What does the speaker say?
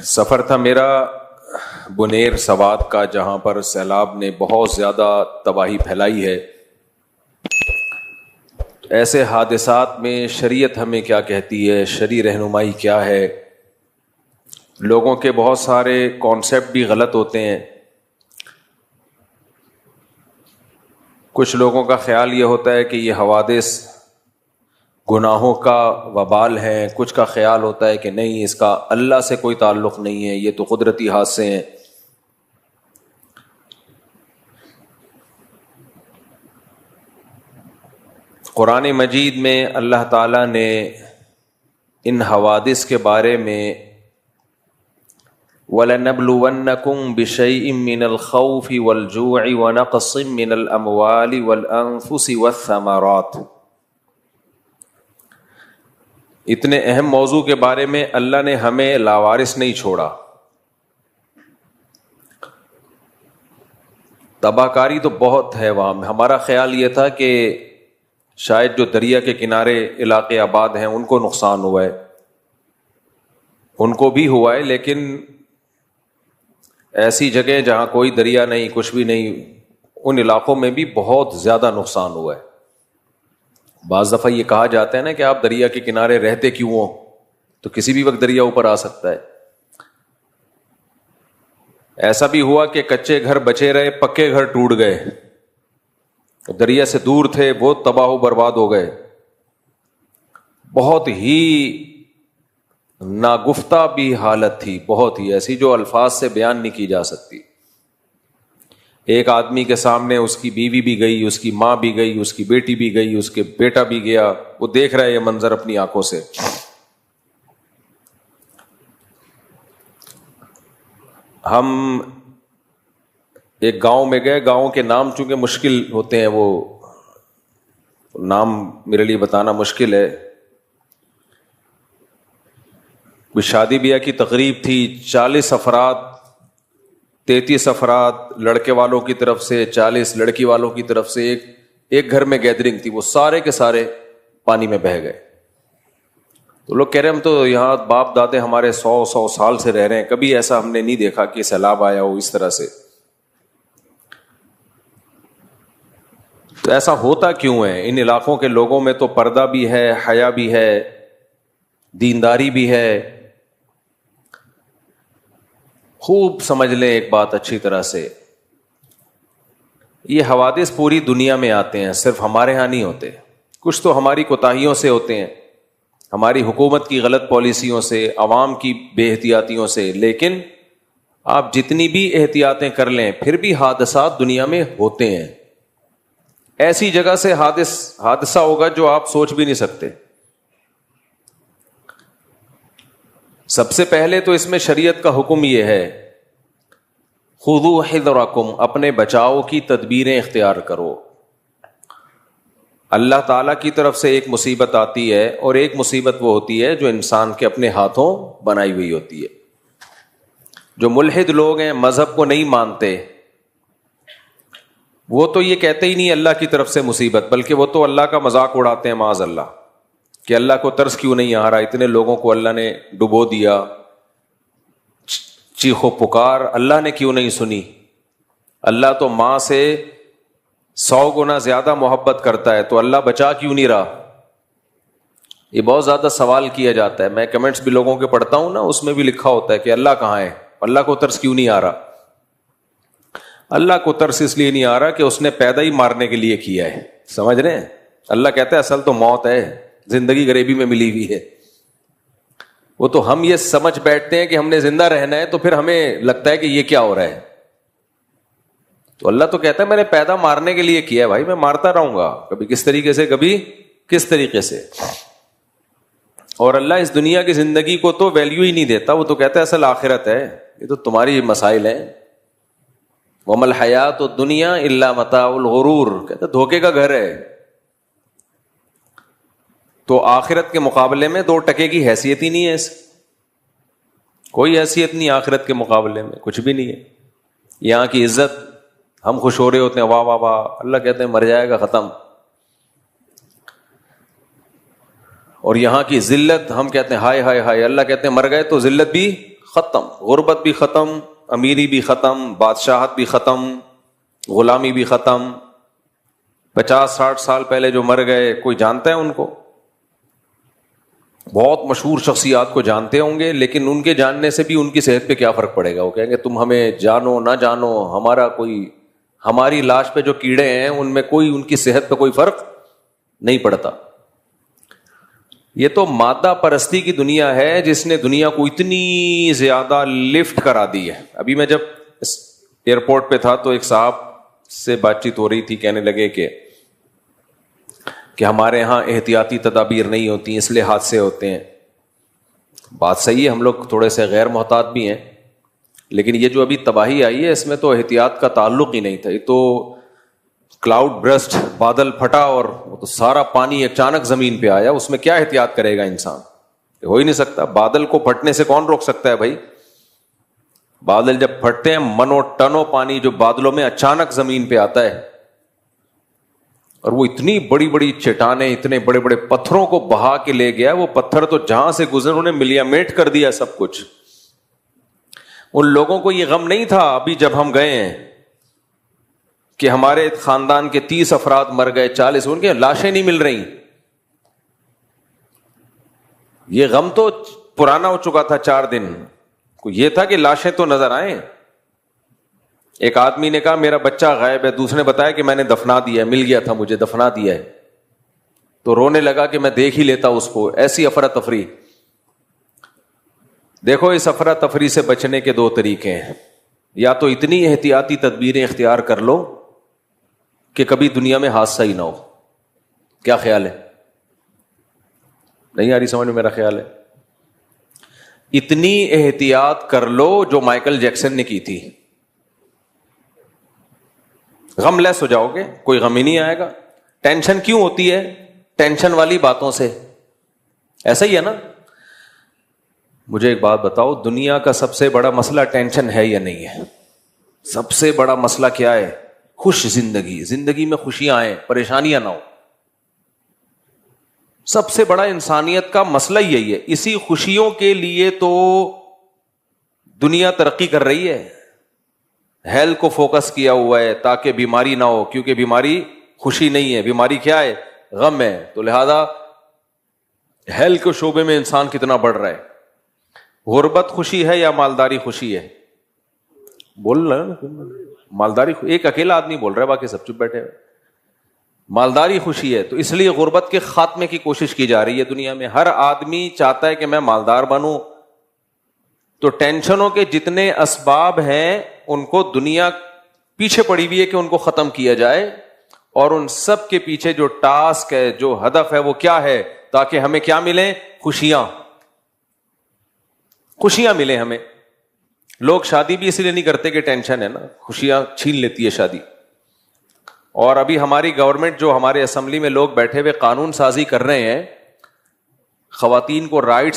سفر تھا میرا بنیر سوات کا، جہاں پر سیلاب نے بہت زیادہ تباہی پھیلائی ہے۔ ایسے حادثات میں شریعت ہمیں کیا کہتی ہے، شرعی رہنمائی کیا ہے؟ لوگوں کے بہت سارے کانسیپٹ بھی غلط ہوتے ہیں۔ کچھ لوگوں کا خیال یہ ہوتا ہے کہ یہ حوادث گناہوں کا وبال ہیں، کچھ کا خیال ہوتا ہے کہ نہیں، اس کا اللہ سے کوئی تعلق نہیں ہے، یہ تو قدرتی حادثے ہیں۔ قرآن مجید میں اللہ تعالیٰ نے ان حوادث کے بارے میں وَلَنَبْلُوَنَّكُمْ بِشَيْءٍ مِّنَ الْخَوْفِ وَالْجُوعِ وَنَقْصٍ مِّنَ الْأَمْوَالِ وَالْأَنفُسِ وَالثَّمَرَاتِ، اتنے اہم موضوع کے بارے میں اللہ نے ہمیں لاوارث نہیں چھوڑا۔ تباہ کاری تو بہت ہے وہاں۔ ہمارا خیال یہ تھا کہ شاید جو دریا کے کنارے علاقے آباد ہیں ان کو نقصان ہوا ہے، ان کو بھی ہوا ہے، لیکن ایسی جگہ جہاں کوئی دریا نہیں، کچھ بھی نہیں، ان علاقوں میں بھی بہت زیادہ نقصان ہوا ہے۔ بعض دفعہ یہ کہا جاتا ہے نا کہ آپ دریا کے کنارے رہتے کیوں ہو، تو کسی بھی وقت دریا اوپر آ سکتا ہے۔ ایسا بھی ہوا کہ کچے گھر بچے رہے، پکے گھر ٹوٹ گئے، دریا سے دور تھے، وہ تباہ و برباد ہو گئے۔ بہت ہی ناگفتہ بھی حالت تھی، بہت ہی ایسی جو الفاظ سے بیان نہیں کی جا سکتی۔ ایک آدمی کے سامنے اس کی بیوی بھی گئی، اس کی ماں بھی گئی، اس کی بیٹی بھی گئی، اس کے بیٹا بھی گیا، وہ دیکھ رہا ہے یہ منظر اپنی آنکھوں سے۔ ہم ایک گاؤں میں گئے، گاؤں کے نام چونکہ مشکل ہوتے ہیں، وہ نام میرے لیے بتانا مشکل ہے۔ کوئی شادی بیاہ کی تقریب تھی، 40 افراد، 33 افراد لڑکے والوں کی طرف سے، 40 لڑکی والوں کی طرف سے، ایک گھر میں گیدرنگ تھی، وہ سارے کے سارے پانی میں بہہ گئے۔ تو لوگ کہہ رہے ہیں ہم تو یہاں باپ دادے ہمارے 100 سال سے رہ رہے ہیں، کبھی ایسا ہم نے نہیں دیکھا کہ سیلاب آیا ہو اس طرح سے۔ تو ایسا ہوتا کیوں ہے؟ ان علاقوں کے لوگوں میں تو پردہ بھی ہے، حیا بھی ہے، دینداری بھی ہے۔ خوب سمجھ لیں ایک بات اچھی طرح سے، یہ حوادث پوری دنیا میں آتے ہیں، صرف ہمارے ہاں نہیں ہوتے۔ کچھ تو ہماری کوتاہیوں سے ہوتے ہیں، ہماری حکومت کی غلط پالیسیوں سے، عوام کی بے احتیاطیوں سے، لیکن آپ جتنی بھی احتیاطیں کر لیں پھر بھی حادثات دنیا میں ہوتے ہیں۔ ایسی جگہ سے حادثہ ہوگا جو آپ سوچ بھی نہیں سکتے۔ سب سے پہلے تو اس میں شریعت کا حکم یہ ہے، خذوا حذرکم، اپنے بچاؤ کی تدبیریں اختیار کرو۔ اللہ تعالیٰ کی طرف سے ایک مصیبت آتی ہے، اور ایک مصیبت وہ ہوتی ہے جو انسان کے اپنے ہاتھوں بنائی ہوئی ہوتی ہے۔ جو ملحد لوگ ہیں، مذہب کو نہیں مانتے، وہ تو یہ کہتے ہی نہیں اللہ کی طرف سے مصیبت، بلکہ وہ تو اللہ کا مذاق اڑاتے ہیں معاذ اللہ، کہ اللہ کو ترس کیوں نہیں آ رہا، اتنے لوگوں کو اللہ نے ڈبو دیا، چیخو پکار اللہ نے کیوں نہیں سنی، اللہ تو ماں سے 100 گنا زیادہ محبت کرتا ہے، تو اللہ بچا کیوں نہیں رہا۔ یہ بہت زیادہ سوال کیا جاتا ہے، میں کمنٹس بھی لوگوں کے پڑھتا ہوں نا، اس میں بھی لکھا ہوتا ہے کہ اللہ کہاں ہے، اللہ کو ترس کیوں نہیں آ رہا۔ اللہ کو ترس اس لیے نہیں آ رہا کہ اس نے پیدا ہی مارنے کے لیے کیا ہے، سمجھ رہے ہیں؟ اللہ کہتا ہے اصل تو موت ہے، زندگی غریبی میں ملی ہوئی ہے۔ وہ تو ہم یہ سمجھ بیٹھتے ہیں کہ ہم نے زندہ رہنا ہے، تو پھر ہمیں لگتا ہے کہ یہ کیا ہو رہا ہے۔ تو اللہ تو کہتا ہے میں نے پیدا مارنے کے لیے کیا ہے، بھائی میں مارتا رہوں گا، کبھی کس طریقے سے، کبھی کس طریقے سے۔ اور اللہ اس دنیا کی زندگی کو تو ویلیو ہی نہیں دیتا، وہ تو کہتا ہے اصل آخرت ہے، یہ تو تمہاری مسائل ہیں۔ وَمَا الْحَيَاةُ الدُّنْيَا إِلَّا مَتَاعُ الْغُرُورِ، کہتا ہے دھوکے کا گھر ہے۔ تو آخرت کے مقابلے میں 2 ٹکے کی حیثیت ہی نہیں ہے، اس کوئی حیثیت نہیں، آخرت کے مقابلے میں کچھ بھی نہیں ہے۔ یہاں کی عزت ہم خوش ہو رہے ہوتے ہیں، واہ واہ واہ، اللہ کہتے ہیں مر جائے گا، ختم۔ اور یہاں کی ذلت ہم کہتے ہیں ہائے ہائے ہائے، اللہ کہتے ہیں مر گئے تو ذلت بھی ختم, غربت بھی ختم, امیری بھی ختم, بادشاہت بھی ختم, غلامی بھی ختم. 50-60 سال پہلے جو مر گئے, کوئی جانتا ہے ان کو؟ بہت مشہور شخصیات کو جانتے ہوں گے, لیکن ان کے جاننے سے بھی ان کی صحت پہ کیا فرق پڑے گا؟ وہ کہیں گے تم ہمیں جانو نہ جانو, ہماری لاش پہ جو کیڑے ہیں ان میں کوئی, ان کی صحت پہ کوئی فرق نہیں پڑتا. یہ تو مادہ پرستی کی دنیا ہے جس نے دنیا کو اتنی زیادہ لفٹ کرا دی ہے. ابھی میں جب ایئرپورٹ پہ تھا تو ایک صاحب سے بات چیت ہو رہی تھی, کہنے لگے کہ ہمارے ہاں احتیاطی تدابیر نہیں ہوتی اس لیے حادثے ہوتے ہیں. بات صحیح ہے, ہم لوگ تھوڑے سے غیر محتاط بھی ہیں, لیکن یہ جو ابھی تباہی آئی ہے اس میں تو احتیاط کا تعلق ہی نہیں تھا. یہ تو کلاؤڈ برسٹ, بادل پھٹا اور وہ تو سارا پانی اچانک زمین پہ آیا, اس میں کیا احتیاط کرے گا انسان؟ ہو ہی نہیں سکتا. بادل کو پھٹنے سے کون روک سکتا ہے بھائی؟ بادل جب پھٹتے ہیں, منو ٹنوں پانی جو بادلوں میں اچانک زمین پہ آتا ہے, اور وہ اتنی بڑی بڑی چٹانیں, اتنے بڑے بڑے پتھروں کو بہا کے لے گیا. وہ پتھر تو جہاں سے گزرے انہوں نے ملیامیٹ کر دیا سب کچھ. ان لوگوں کو یہ غم نہیں تھا ابھی جب ہم گئے ہیں کہ ہمارے خاندان کے 30 افراد مر گئے, 40, ان کے لاشیں نہیں مل رہی. یہ غم تو پرانا ہو چکا تھا 4 دن. یہ تھا کہ لاشیں تو نظر آئیں. ایک آدمی نے کہا میرا بچہ غائب ہے, دوسرے نے بتایا کہ میں نے دفنا دیا ہے, مل گیا تھا مجھے, دفنا دیا ہے. تو رونے لگا کہ میں دیکھ ہی لیتا اس کو. ایسی افراتفری. دیکھو اس افراتفری سے بچنے کے 2 طریقے ہیں. یا تو اتنی احتیاطی تدبیریں اختیار کر لو کہ کبھی دنیا میں حادثہ ہی نہ ہو. کیا خیال ہے؟ نہیں آ رہی سمجھ میں میرا خیال ہے؟ اتنی احتیاط کر لو جو مائیکل جیکسن نے کی تھی. غم لیس ہو جاؤ گے, کوئی غم ہی نہیں آئے گا. ٹینشن کیوں ہوتی ہے؟ ٹینشن والی باتوں سے. ایسا ہی ہے نا. مجھے ایک بات بتاؤ, دنیا کا سب سے بڑا مسئلہ ٹینشن ہے یا نہیں ہے؟ سب سے بڑا مسئلہ کیا ہے؟ خوش زندگی. زندگی میں خوشیاں آئیں, پریشانیاں نہ ہو. سب سے بڑا انسانیت کا مسئلہ یہی ہے. اسی خوشیوں کے لیے تو دنیا ترقی کر رہی ہے. ہیلتھ کو فوکس کیا ہوا ہے تاکہ بیماری نہ ہو, کیونکہ بیماری خوشی نہیں ہے, بیماری کیا ہے؟ غم ہے. تو لہذا ہیلتھ کے شعبے میں انسان کتنا بڑھ رہا ہے. غربت خوشی ہے یا مالداری خوشی ہے؟ بول رہا ہے نا, مالداری. ایک اکیلا آدمی بول رہا ہے, باقی سب چپ بیٹھے ہوئے. مالداری خوشی ہے. تو اس لیے غربت کے خاتمے کی کوشش کی جا رہی ہے دنیا میں. ہر آدمی چاہتا ہے کہ میں مالدار بنوں. تو ٹینشنوں کے جتنے اسباب ہیں ان کو دنیا پیچھے پڑی ہوئی ہے کہ ان کو ختم کیا جائے, اور ان سب کے پیچھے جو ٹاسک ہے, جو ہدف ہے, وہ کیا ہے؟ تاکہ ہمیں کیا ملیں؟ خوشیاں. خوشیاں ملیں ہمیں. لوگ شادی بھی اس لیے نہیں کرتے کہ ٹینشن ہے نا, خوشیاں چھین لیتی ہے شادی. اور ابھی ہماری گورنمنٹ جو ہمارے اسمبلی میں لوگ بیٹھے ہوئے قانون سازی کر رہے ہیں, خواتین کو رائٹس